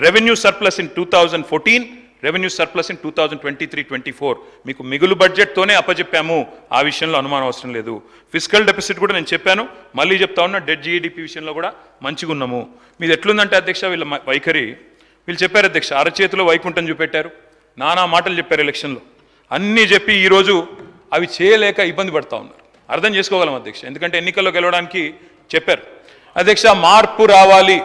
Revenue surplus in 2014, revenue surplus in 2023-24. మీకు మిగులు బడ్జెట్తోనే అప్పచెప్పాము, ఆ విషయంలో అనుమానం అవసరం లేదు. ఫిజికల్ డెఫిసిట్ కూడా నేను చెప్పాను, మళ్ళీ చెప్తా ఉన్నా, డెడ్ జీఈడిపి విషయంలో కూడా మంచిగా ఉన్నాము. మీది ఎట్లుందంటే అధ్యక్ష వీళ్ళ వైఖరి, వీళ్ళు చెప్పారు అధ్యక్ష అరచేతిలో వైకుంఠం చూపెట్టారు, నానా మాటలు చెప్పారు ఎలక్షన్లో, అన్నీ చెప్పి ఈరోజు అవి చేయలేక ఇబ్బంది పడతా ఉన్నారు. అర్థం చేసుకోగలం అధ్యక్ష, ఎందుకంటే ఎన్నికల్లో గెలవడానికి చెప్పారు అధ్యక్ష. మార్పు రావాలి,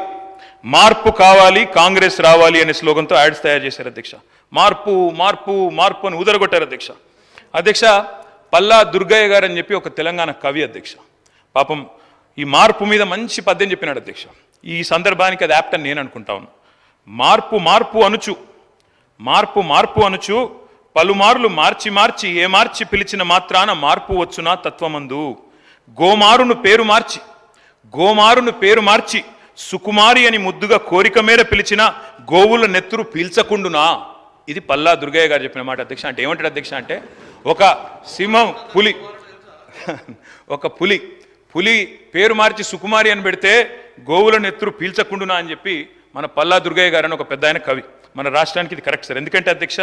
మార్పు కావాలి, కాంగ్రెస్ రావాలి అనే స్లోగన్తో యాడ్స్ తయారు చేశారు అధ్యక్ష. మార్పు మార్పు మార్పు అని ఊదరగొట్టారు అధ్యక్ష. అధ్యక్ష పల్లా దుర్గయ్య గారు అని చెప్పి ఒక తెలంగాణ కవి అధ్యక్ష, పాపం ఈ మార్పు మీద మంచి పద్యం చెప్పినాడు అధ్యక్ష. ఈ సందర్భానికి అది యాప్ట్ అని నేను అనుకుంటా ఉన్నా. మార్పు మార్పు అనుచు, మార్పు మార్పు అనుచు, పలుమార్లు మార్చి మార్చి ఏ మార్చి పిలిచిన మాత్రాన మార్పు వచ్చునా తత్వమందు. గోమారును పేరు మార్చి, గోమారును పేరు మార్చి సుకుమారి అని ముద్దుగా కోరిక మేర పిలిచిన గోవుల నెత్తురు పీల్చకుండునా. ఇది పల్లా దుర్గయ్య గారు చెప్పిన మాట అధ్యక్ష. అంటే ఏమంటాడు అధ్యక్ష అంటే, ఒక సింహం పులి, ఒక పులి పులి పేరు మార్చి సుకుమారి అని పెడితే గోవుల నెత్తురు పీల్చకుండునా అని చెప్పి మన పల్లా దుర్గయ్య గారు అని ఒక పెద్ద ఆయన కవి. మన రాష్ట్రానికి ఇది కరెక్ట్ సార్. ఎందుకంటే అధ్యక్ష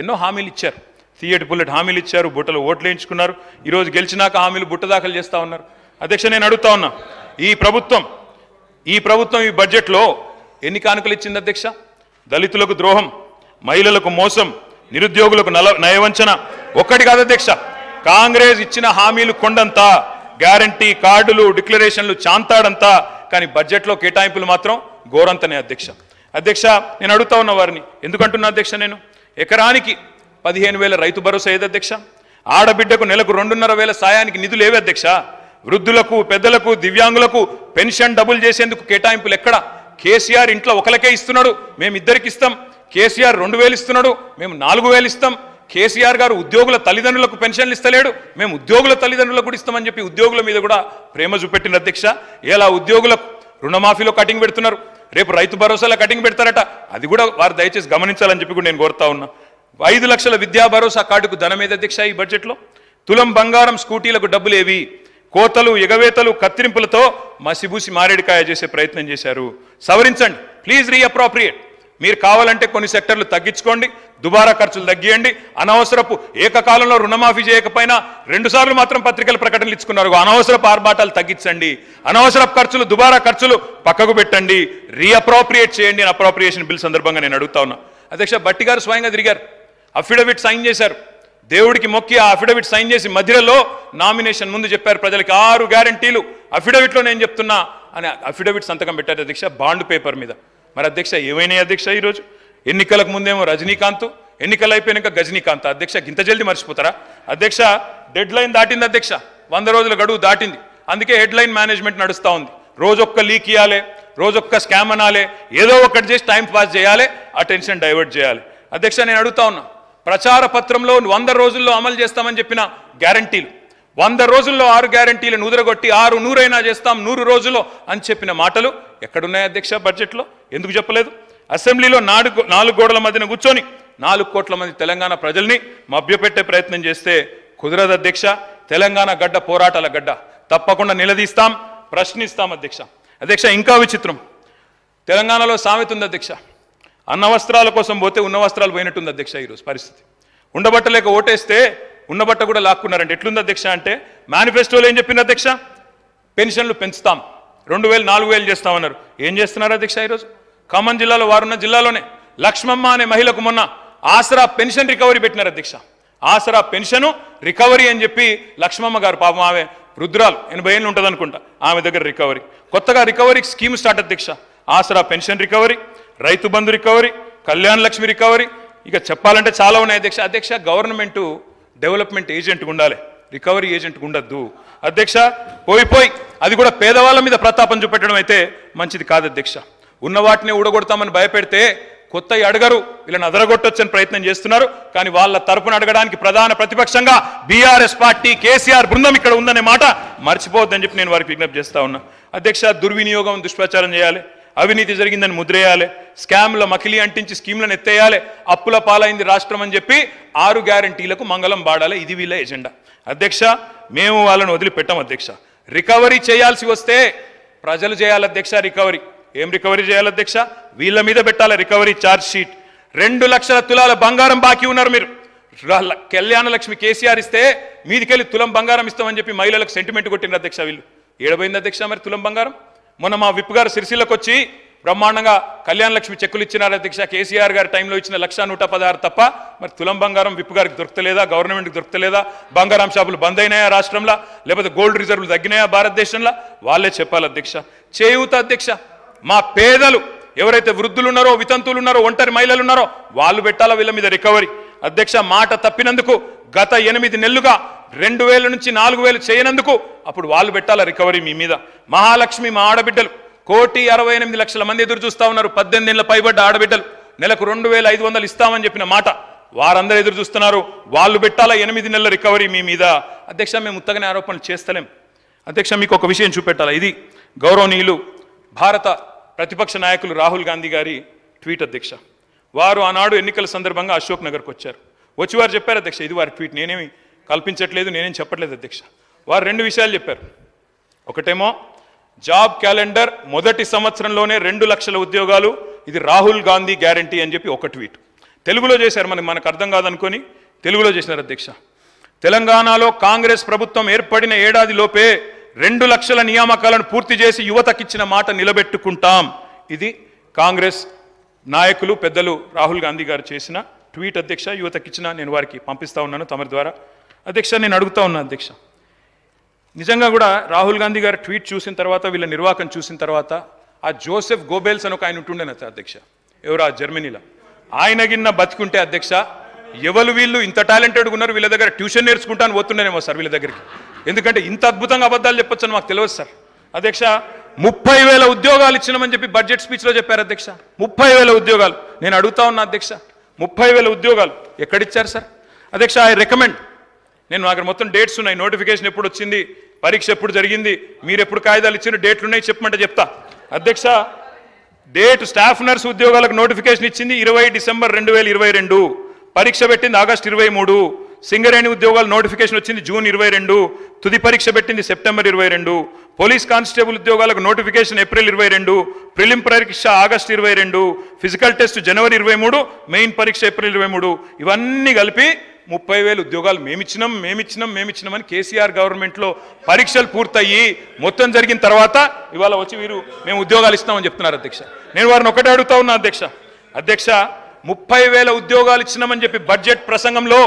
ఎన్నో హామీలు ఇచ్చారు, తీయటి పుల్లటి హామీలు ఇచ్చారు, బుట్టలు ఓట్లు వేయించుకున్నారు, ఈరోజు గెలిచినాక హామీలు బుట్ట దాఖలు చేస్తూ ఉన్నారు. అధ్యక్ష నేను అడుగుతా ఉన్నా, ఈ ప్రభుత్వం ఈ బడ్జెట్లో ఎన్ని కానుకలు ఇచ్చింది అధ్యక్ష? దళితులకు ద్రోహం, మహిళలకు మోసం, నిరుద్యోగులకు నయవంచన. ఒక్కటి కాదు అధ్యక్ష, కాంగ్రెస్ ఇచ్చిన హామీలు కొండంతా, గ్యారంటీ కార్డులు, డిక్లరేషన్లు చాంతాడంతా, కానీ బడ్జెట్లో కేటాయింపులు మాత్రం ఘోరంతనే అధ్యక్ష. అధ్యక్ష నేను అడుగుతా ఉన్న వారిని, ఎందుకంటున్నా అధ్యక్ష, నేను ఎకరానికి 15,000 రైతు భరోసా ఏది అధ్యక్ష? ఆడబిడ్డకు నెలకు 2,500 సాయానికి నిధులు ఏవి అధ్యక్ష? వృద్ధులకు, పెద్దలకు, దివ్యాంగులకు పెన్షన్ డబుల్ చేసేందుకు కేటాయింపులు ఎక్కడ? కేసీఆర్ ఇంట్లో ఒకరికే ఇస్తున్నాడు, మేము ఇద్దరికి ఇస్తాం. కేసీఆర్ 2,000 ఇస్తున్నాడు, మేము 4,000 ఇస్తాం. కేసీఆర్ గారు ఉద్యోగుల తల్లిదండ్రులకు పెన్షన్లు ఇస్తలేడు, మేము ఉద్యోగుల తల్లిదండ్రులకు కూడా ఇస్తామని చెప్పి ఉద్యోగుల మీద కూడా ప్రేమ చూపెట్టిన అధ్యక్ష. ఎలా ఉద్యోగులకు రుణమాఫీలో కటింగ్ పెడుతున్నారు, రేపు రైతు భరోసాలో కటింగ్ పెడతారట, అది కూడా వారు దయచేసి గమనించాలని చెప్పి కూడా నేను కోరుతా ఉన్నా. 5 లక్షల విద్యా భరోసా కార్డుకు ధనం ఏది అధ్యక్ష ఈ బడ్జెట్లో? తులం బంగారం స్కూటీలకు డబ్బులు ఏవి? కోతలు, ఎగవేతలు, కత్తిరింపులతో మసిబూసి మారేడికాయ చేసే ప్రయత్నం చేశారు. సవరించండి ప్లీజ్, రీఅప్రోప్రియేట్. మీరు కావాలంటే కొన్ని సెక్టర్లు తగ్గించుకోండి, దుబారా ఖర్చులు తగ్గియండి. అనవసరపు ఏకకాలంలో రుణమాఫీ చేయకపోయినా 2 సార్లు మాత్రం పత్రికల ప్రకటనలు ఇచ్చుకున్నారు. అనవసరపు ఆర్భాటాలు తగ్గించండి, అనవసరపు ఖర్చులు, దుబారా ఖర్చులు పక్కకు పెట్టండి, రీఅప్రోప్రియేట్ చేయండి అని అప్రోప్రియేషన్ బిల్ సందర్భంగా నేను అడుగుతా ఉన్నా. అధ్యక్ష భట్టి గారు స్వయంగా తిరిగారు, అఫిడవిట్ సైన్ చేశారు, దేవుడికి మొక్కి ఆ అఫిడవిట్ సైన్ చేసి మధ్యలో నామినేషన్ ముందు చెప్పారు ప్రజలకి 6 గ్యారంటీలు అఫిడవిట్లో నేను చెప్తున్నా అని అఫిడవిట్ సంతకం పెట్టారు అధ్యక్ష, బాండ్ పేపర్ మీద. మరి అధ్యక్ష ఏమైనాయి అధ్యక్ష? ఈరోజు ఎన్నికలకు ముందేమో రజనీకాంత్, ఎన్నికలు అయిపోయినాక గజనీకాంత్. అధ్యక్ష ఇంత జల్దీ మర్చిపోతారా అధ్యక్ష? డెడ్ లైన్ దాటింది అధ్యక్ష, 100 రోజుల గడువు దాటింది. అందుకే హెడ్ లైన్ మేనేజ్మెంట్ నడుస్తూ ఉంది. రోజొక్క లీక్ ఇవ్వాలి, రోజొక్క స్కామ్ అనాలి, ఏదో ఒకటి చేసి టైం పాస్ చేయాలి, అటెన్షన్ డైవర్ట్ చేయాలి. అధ్యక్ష నేను అడుగుతా ఉన్నా, ప్రచార పత్రంలో 100 రోజుల్లో అమలు చేస్తామని చెప్పిన గ్యారంటీలు, 100 రోజుల్లో 6 గ్యారంటీలను ఉదరగొట్టి 600 అయినా చేస్తాం 100 రోజుల్లో అని చెప్పిన మాటలు ఎక్కడున్నాయి అధ్యక్ష బడ్జెట్లో? ఎందుకు చెప్పలేదు? అసెంబ్లీలో 4 గోడల మధ్యన కూర్చొని 4 కోట్ల మంది తెలంగాణ ప్రజల్ని మభ్యపెట్టే ప్రయత్నం చేస్తే కుదరదు అధ్యక్ష. తెలంగాణ గడ్డ పోరాటాల గడ్డ, తప్పకుండా నిలదీస్తాం, ప్రశ్నిస్తాం అధ్యక్ష. అధ్యక్ష ఇంకా విచిత్రం, తెలంగాణలో సామెత ఉంది అధ్యక్ష, అన్న వస్త్రాల కోసం పోతే ఉన్న వస్త్రాలు పోయినట్టుంది అధ్యక్ష ఈరోజు పరిస్థితి. ఉండబట్టలేక ఓటేస్తే ఉన్నబట్ట కూడా లాక్కున్నారంటే ఎట్లుంది అధ్యక్ష అంటే, మేనిఫెస్టోలో ఏం చెప్పింది అధ్యక్ష? పెన్షన్లు పెంచుతాం, 2,000 4,000 చేస్తామన్నారు. ఏం చేస్తున్నారు అధ్యక్ష ఈరోజు? ఖమ్మం జిల్లాలో వారున్న జిల్లాలోనే లక్ష్మమ్మ అనే మహిళకు మొన్న ఆసరా పెన్షన్ రికవరీ పెట్టినారు అధ్యక్ష. ఆసరా పెన్షన్ రికవరీ అని చెప్పి లక్ష్మమ్మ గారు, పాపం ఆమె వృద్ధురాలు, 80 ఏళ్ళు ఉంటుంది అనుకుంటా, ఆమె దగ్గర రికవరీ, కొత్తగా రికవరీ స్కీమ్ స్టార్ట్ అధ్యక్ష. ఆసరా pension recovery, Rythu Bandhu recovery, Kalyana Lakshmi recovery, ఇక చెప్పాలంటే చాలా ఉన్నాయి అధ్యక్ష. అధ్యక్ష గవర్నమెంటు డెవలప్మెంట్ ఏజెంట్గా ఉండాలి, రికవరీ ఏజెంట్గా ఉండద్దు అధ్యక్ష. పోయి అది కూడా పేదవాళ్ళ మీద ప్రతాపం చూపెట్టడం అయితే మంచిది కాదు అధ్యక్ష. ఉన్న వాటిని ఊడగొడతామని భయపెడితే కొత్త అడగరు, వీళ్ళని అదరగొట్టొచ్చని ప్రయత్నం చేస్తున్నారు. కానీ వాళ్ళ తరపున అడగడానికి ప్రధాన ప్రతిపక్షంగా బీఆర్ఎస్ పార్టీ, కేసీఆర్ బృందం ఇక్కడ ఉందనే మాట మర్చిపోవద్దని చెప్పి నేను వారికి విజ్ఞప్తి చేస్తా ఉన్నా అధ్యక్ష. దుర్వినియోగం, దుష్ప్రచారం చేయాలి, అవినీతి జరిగిందని ముద్రేయాలి, స్కామ్ల మకిలి అంటించి స్కీమ్లను ఎత్తేయాలి, అప్పుల పాలైంది రాష్ట్రం అని చెప్పి 6 గ్యారంటీలకు మంగళం బాడాలి. ఇది వీళ్ళ ఎజెండా అధ్యక్ష. మేము వాళ్ళని వదిలిపెట్టాం అధ్యక్ష. రికవరీ చేయాల్సి వస్తే ప్రజలు చేయాలి అధ్యక్ష రికవరీ. ఏం రికవరీ చేయాలి అధ్యక్ష? వీళ్ళ మీద పెట్టాలి రికవరీ ఛార్జ్ షీట్. 2 లక్షల తులాల బంగారం బాకీ ఉన్నారు మీరు. కళ్యాణ లక్ష్మి కేసీఆర్ ఇస్తే మీదికెళ్ళి తులం బంగారం ఇస్తామని చెప్పి మహిళలకు సెంటిమెంట్ కొట్టినారు అధ్యక్ష. వీళ్ళు ఏడబోయింది అధ్యక్ష మరి తులం బంగారం? మొన్న మా విప్ గారు సిరిసిల్లకు వచ్చి బ్రహ్మాండంగా కళ్యాణ లక్ష్మి చెక్కులు ఇచ్చినారు అధ్యక్ష. కేసీఆర్ గారి టైంలో ఇచ్చిన 1,116 తప్ప మరి తులం బంగారం విప్ గారికి దొరకలేదా? గవర్నమెంట్కి దొరకలేదా? బంగారం షాపులు బంద్ అయినాయా రాష్ట్రంలో? లేకపోతే గోల్డ్ రిజర్వులు తగ్గినాయా భారతదేశంలో? వాళ్ళే చెప్పాలి అధ్యక్ష. చేయూత అధ్యక్ష, మా పేదలు ఎవరైతే వృద్ధులు ఉన్నారో, వితంతులు ఉన్నారో, ఒంటరి మహిళలు ఉన్నారో వాళ్ళు పెట్టాలా వీళ్ళ మీద రికవరీ. అధ్యక్ష, మాట తప్పినందుకు గత 8 నెలలుగా 2,000 నుంచి 4,000 చేయనందుకు అప్పుడు వాళ్ళు పెట్టాలా రికవరీ మీ మీద. మహాలక్ష్మి మా ఆడబిడ్డలు 1,68,00,000 మంది ఎదురు చూస్తా ఉన్నారు. 18 ఏళ్ల పైబడ్డ ఆడబిడ్డలు నెలకు 2,500 ఇస్తామని చెప్పిన మాట వారందరూ ఎదురు చూస్తున్నారు. వాళ్ళు పెట్టాలా 8 నెలల రికవరీ మీ మీద. అధ్యక్ష, మేము ఉత్తగానే ఆరోపణలు చేస్తలేం అధ్యక్ష. మీకు ఒక విషయం చూపెట్టాలా. ఇది గౌరవనీయులు భారత ప్రతిపక్ష నాయకులు రాహుల్ గాంధీ గారి ట్వీట్ అధ్యక్ష. వారు ఆనాడు ఎన్నికల సందర్భంగా అశోక్ నగర్కి వచ్చారు. వచ్చి వారు చెప్పారు అధ్యక్ష, ఇది వారి ట్వీట్, నేనేమి కల్పించట్లేదు, నేనేం చెప్పట్లేదు అధ్యక్ష. వారు 2 విషయాలు చెప్పారు. ఒకటేమో జాబ్ క్యాలెండర్ మొదటి సంవత్సరంలోనే 2 లక్షల ఉద్యోగాలు, ఇది రాహుల్ గాంధీ గ్యారంటీ అని చెప్పి ఒక ట్వీట్. తెలుగులో చేశారు, మనకు అర్థం కాదనుకొని తెలుగులో చేసినారు అధ్యక్ష. తెలంగాణలో కాంగ్రెస్ ప్రభుత్వం ఏర్పడిన ఏడాది లోపే 2 లక్షల నియామకాలను పూర్తి చేసి యువతకిచ్చిన మాట నిలబెట్టుకుంటాం. ఇది కాంగ్రెస్ నాయకులు పెద్దలు రాహుల్ గాంధీ గారు చేసిన ట్వీట్ అధ్యక్ష. యువతకిచ్చిన నేను వారికి పంపిస్తా ఉన్నాను తమరి ద్వారా. అధ్యక్ష, నేను అడుగుతా ఉన్నా అధ్యక్ష, నిజంగా కూడా రాహుల్ గాంధీ గారు ట్వీట్ చూసిన తర్వాత, వీళ్ళ నిర్వాహకం చూసిన తర్వాత, ఆ జోసెఫ్ గోబెల్స్ అని ఒక ఆయన ఉంటుండేన అధ్యక్ష, ఎవరు ఆ జర్మనీలో, ఆయన గిన్న బతికుంటే అధ్యక్ష, ఎవరు వీళ్ళు ఇంత టాలెంటెడ్గా ఉన్నారు, వీళ్ళ దగ్గర ట్యూషన్ నేర్చుకుంటాను పోతుండేనేమో సార్ వీళ్ళ దగ్గరికి. ఎందుకంటే ఇంత అద్భుతంగా అబద్ధాలు చెప్పొచ్చు అని మాకు తెలియదు సార్. అధ్యక్ష, 30,000 ఉద్యోగాలు ఇచ్చినామని చెప్పి బడ్జెట్ స్పీచ్లో చెప్పారు అధ్యక్ష. 30,000 ఉద్యోగాలు. నేను అడుగుతా ఉన్నా అధ్యక్ష, 30,000 ఉద్యోగాలు ఎక్కడిచ్చారు సార్? అధ్యక్ష, ఐ రికమెండ్, నేను నాకు మొత్తం డేట్స్ ఉన్నాయి, నోటిఫికేషన్ ఎప్పుడు వచ్చింది, పరీక్ష ఎప్పుడు జరిగింది, మీరు ఎప్పుడు కాగితాలు ఇచ్చిన డేట్లు ఉన్నాయి చెప్పమంటే చెప్తా అధ్యక్ష. డేట్ స్టాఫ్ నర్స్ ఉద్యోగాలకు నోటిఫికేషన్ ఇచ్చింది 20 డిసెంబర్ 2022, పరీక్ష పెట్టింది ఆగస్టు 23, సింగరేణి ఉద్యోగాలు నోటిఫికేషన్ వచ్చింది జూన్ 22, తుది పరీక్ష పెట్టింది సెప్టెంబర్ 22, పోలీస్ కానిస్టేబుల్ ఉద్యోగాలకు నోటిఫికేషన్ ఏప్రిల్ 22, ప్రిలిమ్ పరీక్ష ఆగస్టు 22, ఫిజికల్ టెస్ట్ జనవరి 23, మెయిన్ పరీక్ష ఏప్రిల్ 23. ఇవన్నీ కలిపి 30,000 ఉద్యోగాలు మేమిచ్చినామని కేసీఆర్ గవర్నమెంట్లో పరీక్షలు పూర్తయ్యి మొత్తం జరిగిన తర్వాత ఇవాళ వచ్చి వీరు మేము ఉద్యోగాలు ఇస్తామని చెప్తున్నారు అధ్యక్ష. నేను వారిని ఒకటే అడుగుతా ఉన్నా అధ్యక్ష. 30,000 ఉద్యోగాలు ఇచ్చినామని చెప్పి బడ్జెట్ ప్రసంగంలో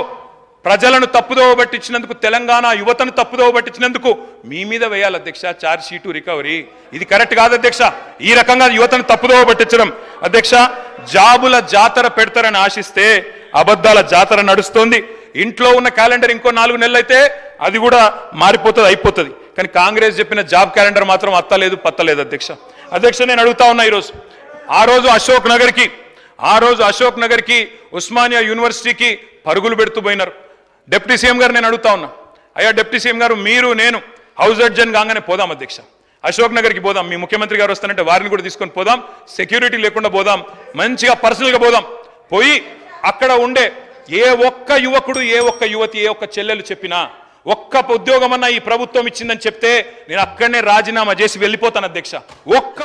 ప్రజలను తప్పుదోవ పట్టించినందుకు, తెలంగాణ యువతను తప్పుదోవ పట్టించినందుకు మీ మీద వేయాలి అధ్యక్ష ఛార్జ్ షీటు రికవరీ. ఇది కరెక్ట్ కాదు అధ్యక్ష, ఈ రకంగా యువతను తప్పుదోవ పట్టించడం. అధ్యక్ష, జాబుల జాతర పెడతారని ఆశిస్తే అబద్ధాల జాతర నడుస్తోంది. ఇంట్లో ఉన్న క్యాలెండర్ ఇంకో 4 నెలలు అయితే అది కూడా మారిపోతుంది, అయిపోతుంది. కానీ కాంగ్రెస్ చెప్పిన జాబ్ క్యాలెండర్ మాత్రం అత్తలేదు పత్తలేదు అధ్యక్ష. నేను అడుగుతా ఉన్నా, ఆ రోజు అశోక్ నగర్కి ఉస్మానియా యూనివర్సిటీకి పరుగులు పెడుతూ పోయినారు. డిప్యూటీ సీఎం గారు నేను అడుగుతా ఉన్నా, అయ్యా డిప్యూటీ సీఎం గారు, మీరు నేను హౌస్ అడ్జన్ కాగానే పోదాం అధ్యక్ష, అశోక్ నగర్కి పోదాం, మీ ముఖ్యమంత్రి గారు వస్తానంటే వారిని కూడా తీసుకొని పోదాం, సెక్యూరిటీ లేకుండా పోదాం, మంచిగా పర్సనల్గా పోదాం. పోయి అక్కడ ఉండే ఏ ఒక్క యువకుడు, ఏ ఒక్క యువతి, ఏ ఒక్క చెల్లెలు చెప్పినా, ఒక్క ఉద్యోగం అన్నా ఈ ప్రభుత్వం ఇచ్చిందని చెప్తే నేను అక్కడనే రాజీనామా చేసి వెళ్ళిపోతాను అధ్యక్ష. ఒక్క